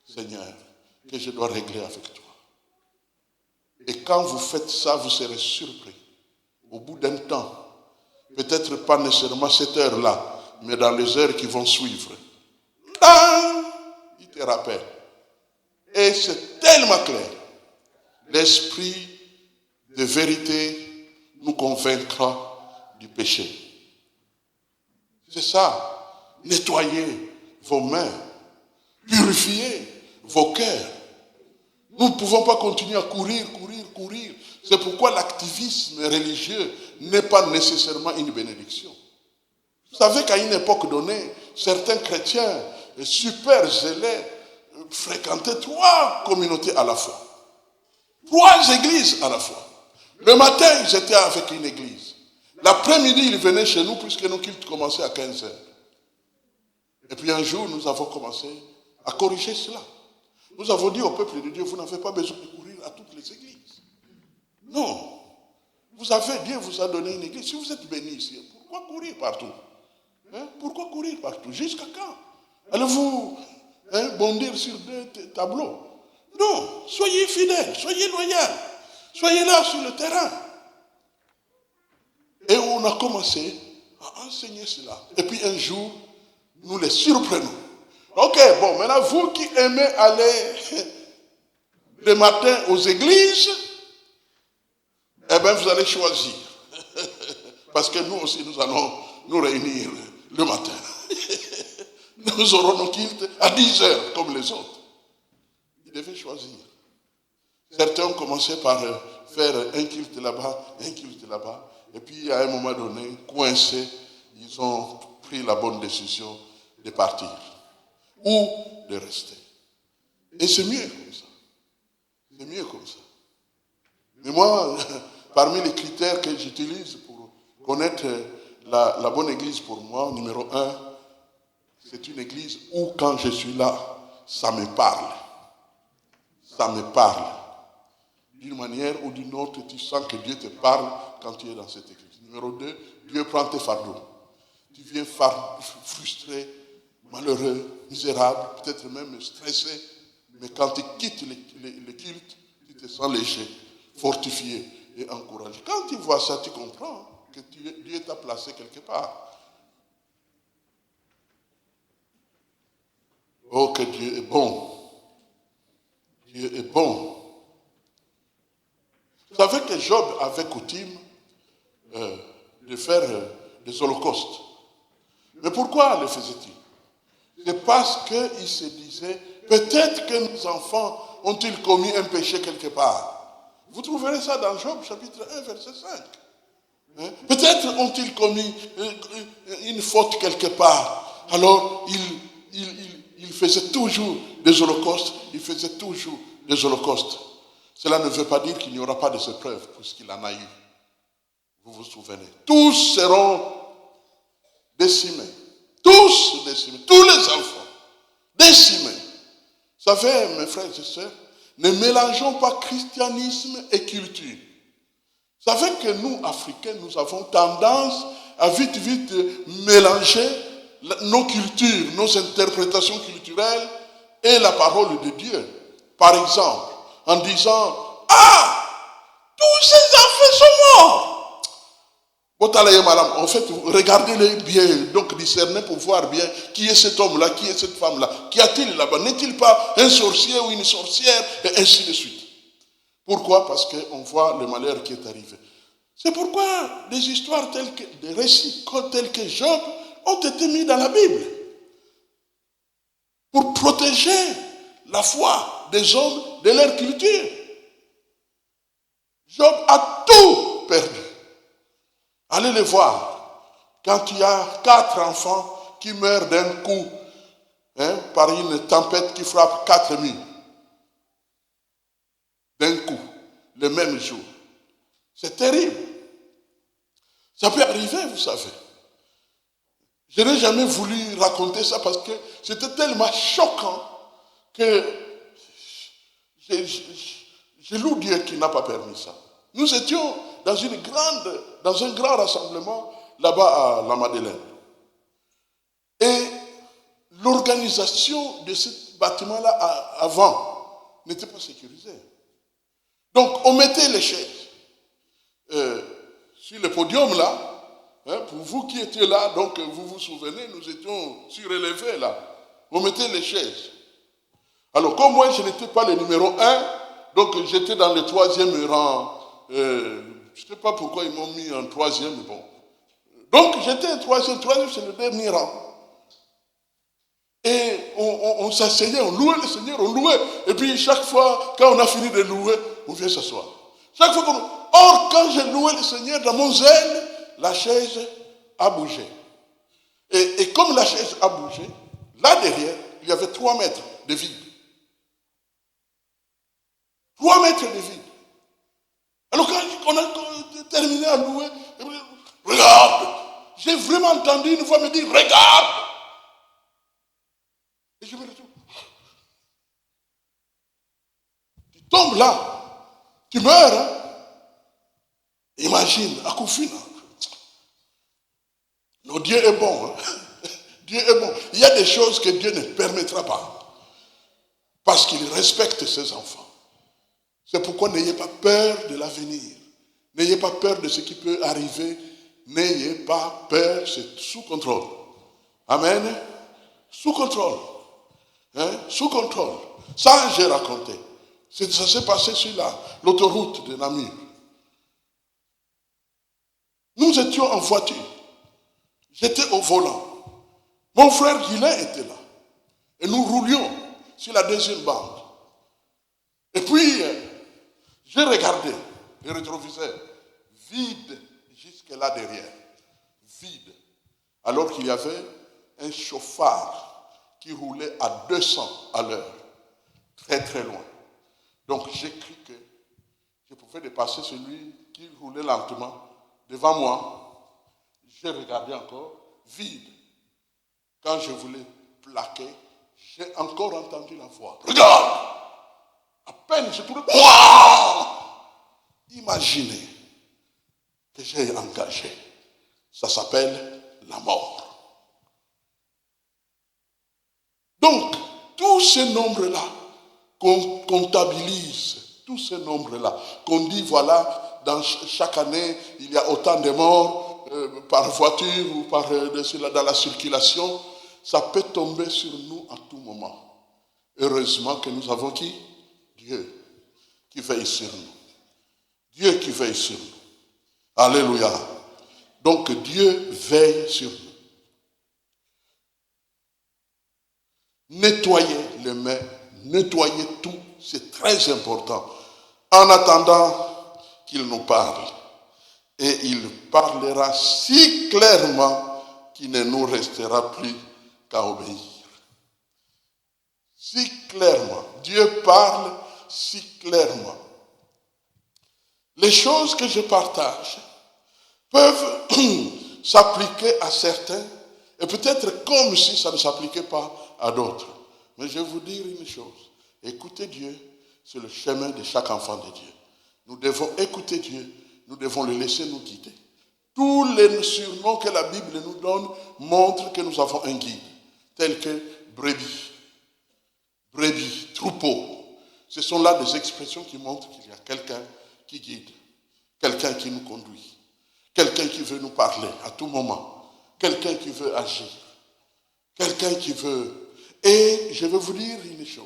Speaker 1: Seigneur, que je dois régler avec toi? Et quand vous faites ça, vous serez surpris. Au bout d'un temps, peut-être pas nécessairement cette heure-là, mais dans les heures qui vont suivre, il te rappelle. Et c'est tellement clair. L'esprit de vérité nous convaincra du péché. C'est ça. Nettoyez vos mains. Purifiez vos cœurs. Nous ne pouvons pas continuer à courir. C'est pourquoi l'activisme religieux n'est pas nécessairement une bénédiction. Vous savez qu'à une époque donnée, certains chrétiens super zélés fréquentaient 3 communautés à la fois. 3 églises à la fois. Le matin, ils étaient avec une église. L'après-midi, ils venaient chez nous puisque nos cultes commençaient à 15h. Et puis un jour, nous avons commencé à corriger cela. Nous avons dit au peuple de Dieu, vous n'avez pas besoin de courir à toutes les églises. Non. Dieu vous a donné une église. Si vous êtes béni ici, pourquoi courir partout? Pourquoi courir partout? Jusqu'à quand? Allez-vous bondir sur deux tableaux? Non. Soyez fidèles, soyez loyaux. Soyez là sur le terrain. Et on a commencé à enseigner cela. Et puis un jour, nous les surprenons. Ok, bon, maintenant vous qui aimez aller le matin aux églises, eh bien vous allez choisir. Parce que nous aussi, nous allons nous réunir le matin. Nous aurons nos cultes à 10 heures, comme les autres. Ils devaient choisir. Certains ont commencé par faire un culte là-bas, un culte là-bas. Et puis, à un moment donné, coincés, ils ont pris la bonne décision de partir. Ou de rester. Et c'est mieux comme ça. C'est mieux comme ça. Mais moi, parmi les critères que j'utilise pour connaître la bonne église pour moi, numéro 1, c'est une église où quand je suis là, ça me parle. Ça me parle. D'une manière ou d'une autre, tu sens que Dieu te parle quand tu es dans cette église. Numéro 2, Dieu prend tes fardeaux. Tu viens frustré, malheureux, misérable, peut-être même stressé. Mais quand tu quittes le culte, tu te sens léger, fortifié et encouragé. Quand tu vois ça, tu comprends que Dieu t'a placé quelque part. Oh, que Dieu est bon. Dieu est bon. Vous savez que Job avait coutume de faire des holocaustes. Mais pourquoi le faisait-il? C'est parce qu'il se disait, peut-être que nos enfants ont-ils commis un péché quelque part. Vous trouverez ça dans Job chapitre 1, verset 5. Peut-être ont-ils commis une faute quelque part. Alors, il faisait toujours des holocaustes. Il faisait toujours des holocaustes. Cela ne veut pas dire qu'il n'y aura pas de épreuves, puisqu'il en a eu. Vous vous souvenez. Tous seront décimés. Tous décimés. Tous les enfants. Décimés. Vous savez, mes frères et sœurs, ne mélangeons pas christianisme et culture. Vous savez que nous, Africains, nous avons tendance à vite mélanger nos cultures, nos interprétations culturelles et la parole de Dieu. Par exemple, en disant, tous ces enfants sont morts. En fait, regardez-les bien, donc discernez pour voir bien qui est cet homme-là, qui est cette femme-là. Qu'y a-t-il là-bas? N'est-il pas un sorcier ou une sorcière? Et ainsi de suite. Pourquoi? Parce qu'on voit le malheur qui est arrivé. C'est pourquoi des histoires telles que, des récits tels que Job ont été mis dans la Bible. Pour protéger la foi des hommes de leur culture. Job a tout perdu. Allez les voir. Quand il y a 4 enfants qui meurent d'un coup, par une tempête qui frappe 4000. D'un coup, le même jour. C'est terrible. Ça peut arriver, vous savez. Je n'ai jamais voulu raconter ça parce que c'était tellement choquant que je loue Dieu qui n'a pas permis ça. Nous étions dans un grand rassemblement là-bas à la Madeleine. Et l'organisation de ce bâtiment-là avant n'était pas sécurisée. Donc on mettait les chaises sur le podium là. Pour vous qui étiez là, donc vous vous souvenez, nous étions surélevés là. On mettait les chaises. Alors comme moi je n'étais pas le numéro 1, donc j'étais dans le 3e rang. Je ne sais pas pourquoi ils m'ont mis en 3e, mais bon. Donc j'étais en 3e c'est le dernier rang. Et on s'asseyait, on louait le Seigneur, on louait. Et puis chaque fois, quand on a fini de louer, on vient s'asseoir. Chaque fois Or, quand j'ai loué le Seigneur dans mon zèle, la chaise a bougé. Et comme la chaise a bougé, là derrière, il y avait 3 mètres de vide. 3 mètres de vide. Alors quand on a terminé à louer, regarde, j'ai vraiment entendu une voix me dire, regarde. Et je me retrouve, là, tu meurs. Hein? Imagine, à Koufina. Non, Dieu est bon. Hein? Dieu est bon. Il y a des choses que Dieu ne permettra pas. Parce qu'il respecte ses enfants. C'est pourquoi n'ayez pas peur de l'avenir. N'ayez pas peur de ce qui peut arriver. N'ayez pas peur, c'est sous contrôle. Amen. Sous contrôle. Hein? Sous contrôle. Ça, j'ai raconté. Ça s'est passé sur l'autoroute de Namur. Nous étions en voiture. J'étais au volant. Mon frère Guilain était là. Et nous roulions sur la deuxième bande. Et puis, j'ai regardé le rétroviseur vide jusque là derrière. Vide. Alors qu'il y avait un chauffard qui roulait à 200 à l'heure. Très très loin. Donc j'ai cru que je pouvais dépasser celui qui roulait lentement devant moi. J'ai regardé encore, vide. Quand je voulais plaquer, j'ai encore entendu la voix. Regarde! À peine je trouvais. Imaginez que j'ai engagé. Ça s'appelle la mort. Donc, tous ces nombres-là qu'on comptabilise, tous ces nombres-là, qu'on dit, voilà, dans chaque année, il y a autant de morts par voiture ou dans la circulation, ça peut tomber sur nous à tout moment. Heureusement que nous avons qui? Dieu qui veille sur nous. Dieu qui veille sur nous. Alléluia. Donc Dieu veille sur nous. Nettoyez les mains, nettoyez tout, c'est très important. En attendant qu'il nous parle. Et il parlera si clairement qu'il ne nous restera plus qu'à obéir. Si clairement. Dieu parle si clairement. Les choses que je partage peuvent s'appliquer à certains et peut-être comme si ça ne s'appliquait pas à d'autres. Mais je vais vous dire une chose. Écouter Dieu, c'est le chemin de chaque enfant de Dieu. Nous devons écouter Dieu, nous devons le laisser nous guider. Tous les surnoms que la Bible nous donne montrent que nous avons un guide, tel que brebis, troupeau. Ce sont là des expressions qui montrent qu'il y a quelqu'un qui guide, quelqu'un qui nous conduit, quelqu'un qui veut nous parler à tout moment, quelqu'un qui veut agir, quelqu'un qui veut... Et je vais vous dire une chose,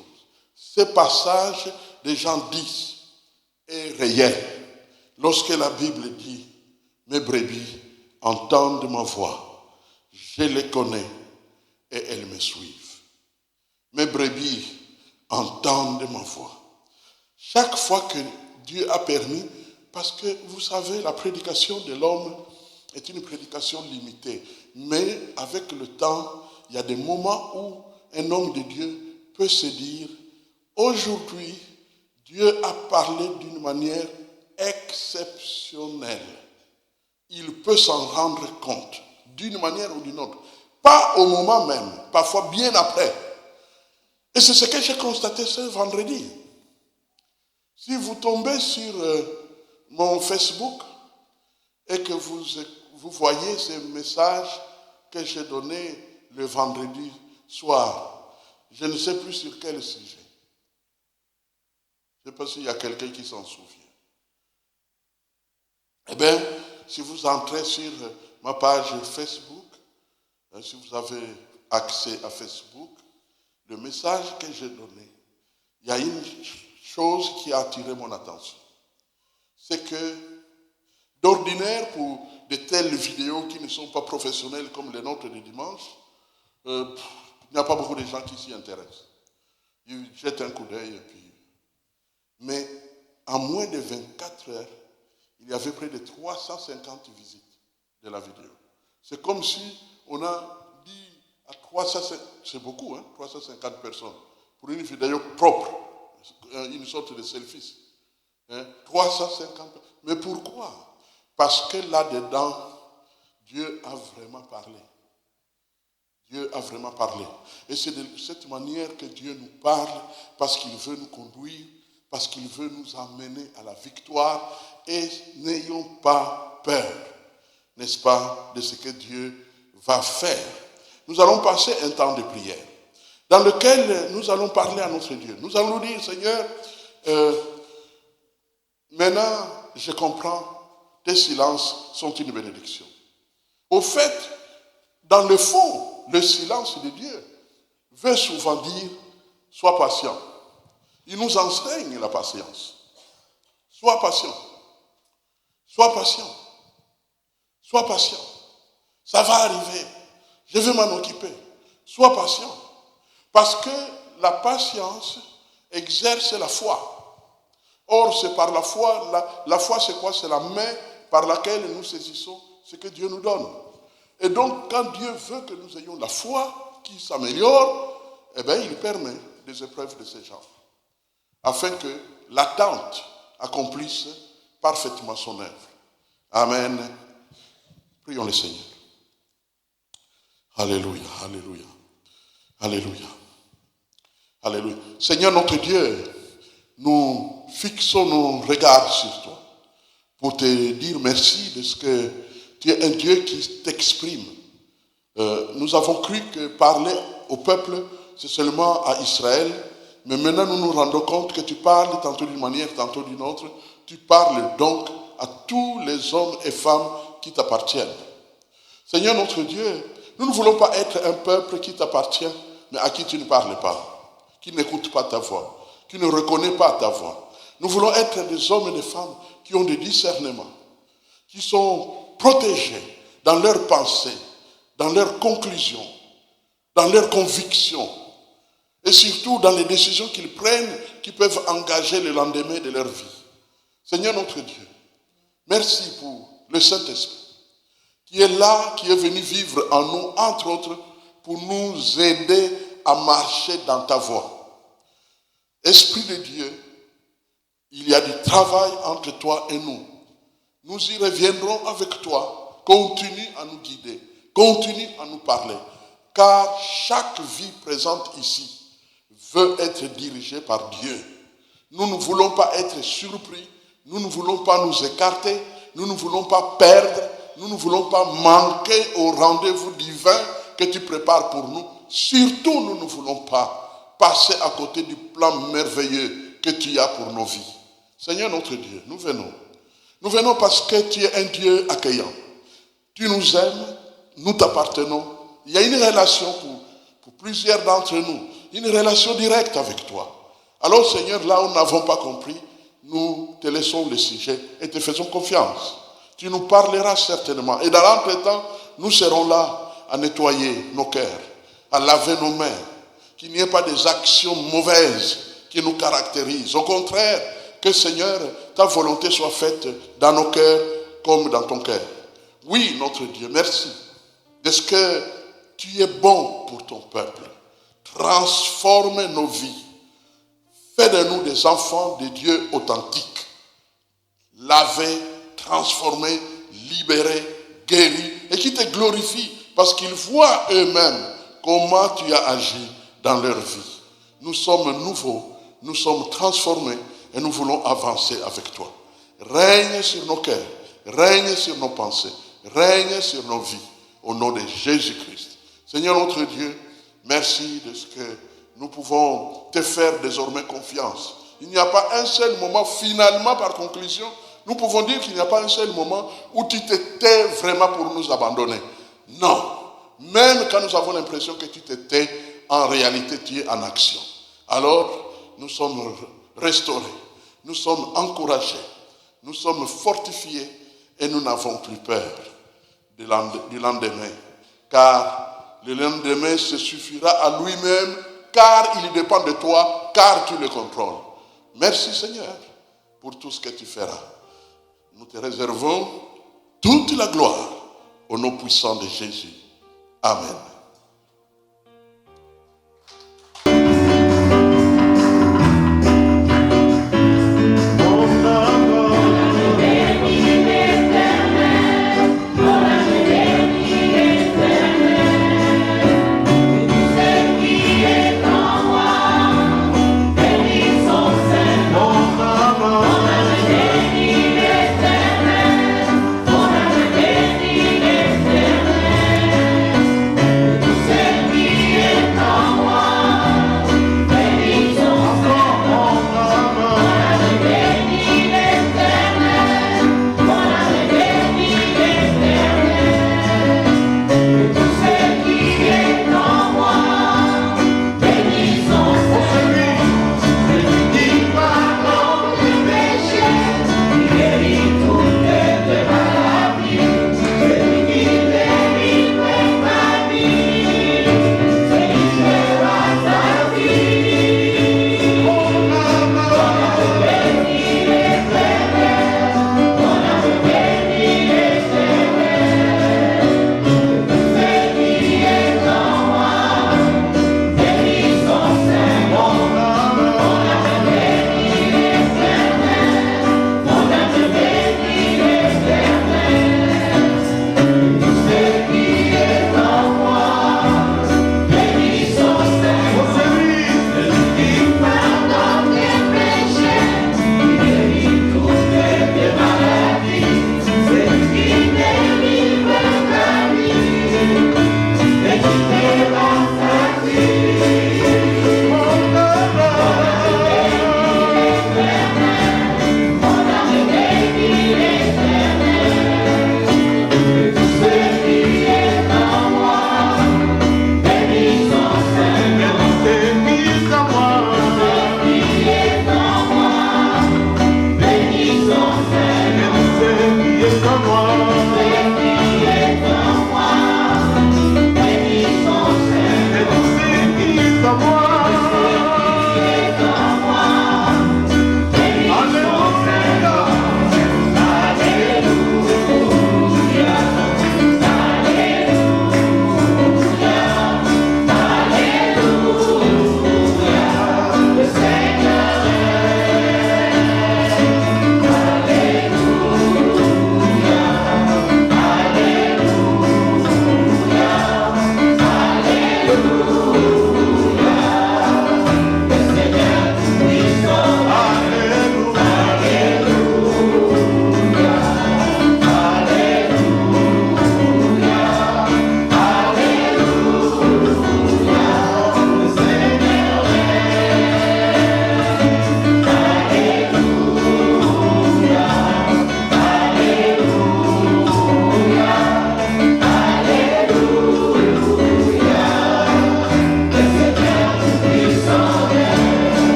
Speaker 1: ce passage de Jean 10 est réel. Lorsque la Bible dit, mes brebis entendent ma voix, je les connais et elles me suivent. Mes brebis entendent ma voix. Chaque fois que Dieu a permis, parce que vous savez, la prédication de l'homme est une prédication limitée. Mais avec le temps, il y a des moments où un homme de Dieu peut se dire, aujourd'hui, Dieu a parlé d'une manière exceptionnelle. Il peut s'en rendre compte d'une manière ou d'une autre. Pas au moment même, parfois bien après. Et c'est ce que j'ai constaté ce vendredi. Si vous tombez sur mon Facebook et que vous voyez ces messages que j'ai donnés le vendredi soir, je ne sais plus sur quel sujet. Je ne sais pas s'il y a quelqu'un qui s'en souvient. Eh bien, si vous entrez sur ma page Facebook, si vous avez accès à Facebook, le message que j'ai donné, il y a une chose qui a attiré mon attention. C'est que, d'ordinaire, pour de telles vidéos qui ne sont pas professionnelles comme les nôtres de dimanche, il n'y a pas beaucoup de gens qui s'y intéressent. Ils jettent un coup d'œil et puis... Mais en moins de 24 heures, il y avait près de 350 visites de la vidéo. C'est comme si on a dit à 350, c'est beaucoup, 350 personnes, pour une vidéo propre, une sorte de selfie. 350. Mais pourquoi? Parce que là-dedans, Dieu a vraiment parlé. Dieu a vraiment parlé. Et c'est de cette manière que Dieu nous parle, parce qu'il veut nous conduire, parce qu'il veut nous amener à la victoire et n'ayons pas peur, n'est-ce pas, de ce que Dieu va faire. Nous allons passer un temps de prière dans lequel nous allons parler à notre Dieu. Nous allons dire, Seigneur, maintenant je comprends, tes silences sont une bénédiction. Au fait, dans le fond, le silence de Dieu veut souvent dire, sois patient. Il nous enseigne la patience. Sois patient. Sois patient. Sois patient. Ça va arriver. Je vais m'en occuper. Sois patient. Parce que la patience exerce la foi. Or, c'est par la foi. La foi, c'est quoi? C'est la main par laquelle nous saisissons ce que Dieu nous donne. Et donc, quand Dieu veut que nous ayons la foi qui s'améliore, eh bien, il permet des épreuves de ce genre, afin que l'attente accomplisse parfaitement son œuvre. Amen. Prions le Seigneur. Alléluia, alléluia, alléluia, alléluia. Seigneur notre Dieu, nous fixons nos regards sur toi pour te dire merci de ce que tu es un Dieu qui t'exprime. Nous avons cru que parler au peuple, c'est seulement à Israël, mais maintenant nous nous rendons compte que tu parles tantôt d'une manière, tantôt d'une autre. Tu parles donc à tous les hommes et femmes qui t'appartiennent. Seigneur notre Dieu, nous ne voulons pas être un peuple qui t'appartient, mais à qui tu ne parles pas, qui n'écoute pas ta voix, qui ne reconnaît pas ta voix. Nous voulons être des hommes et des femmes qui ont des discernements, qui sont protégés dans leurs pensées, dans leurs conclusions, dans leurs convictions, et surtout dans les décisions qu'ils prennent qui peuvent engager le lendemain de leur vie. Seigneur notre Dieu, merci pour le Saint-Esprit qui est là, qui est venu vivre en nous, entre autres, pour nous aider à marcher dans ta voie. Esprit de Dieu, il y a du travail entre toi et nous. Nous y reviendrons avec toi. Continue à nous guider, continue à nous parler, car chaque vie présente ici veut être dirigée par Dieu. Nous ne voulons pas être surpris, nous ne voulons pas nous écarter, nous ne voulons pas perdre, nous ne voulons pas manquer au rendez-vous divin que tu prépares pour nous. Surtout, nous ne voulons pas passer à côté du plan merveilleux que tu as pour nos vies. Seigneur notre Dieu, nous venons. Nous venons parce que tu es un Dieu accueillant. Tu nous aimes, nous t'appartenons. Il y a une relation pour plusieurs d'entre nous, une relation directe avec toi. Alors Seigneur, là où nous n'avons pas compris, nous te laissons le sujet et te faisons confiance. Tu nous parleras certainement. Et dans l'entretemps, nous serons là à nettoyer nos cœurs, à laver nos mains, qu'il n'y ait pas des actions mauvaises qui nous caractérisent. Au contraire, que Seigneur, ta volonté soit faite dans nos cœurs comme dans ton cœur. Oui, notre Dieu, merci de ce que tu es bon pour ton peuple. Transforme nos vies. Fais de nous des enfants de Dieu authentiques. Lavés, transformés, libérés, guéris, et qui te glorifient parce qu'ils voient eux-mêmes comment tu as agi dans leur vie. Nous sommes nouveaux, nous sommes transformés et nous voulons avancer avec toi. Règne sur nos cœurs, règne sur nos pensées, règne sur nos vies, au nom de Jésus-Christ. Seigneur notre Dieu, merci de ce que nous pouvons te faire désormais confiance. Il n'y a pas un seul moment, finalement, par conclusion, nous pouvons dire qu'il n'y a pas un seul moment où tu t'étais vraiment pour nous abandonner. Non. Même quand nous avons l'impression que tu t'étais, en réalité, tu es en action. Alors, nous sommes restaurés, nous sommes encouragés, nous sommes fortifiés et nous n'avons plus peur du lendemain. Car le lendemain se suffira à lui-même, car il dépend de toi, car tu le contrôles. Merci Seigneur pour tout ce que tu feras. Nous te réservons toute la gloire au nom puissant de Jésus. Amen.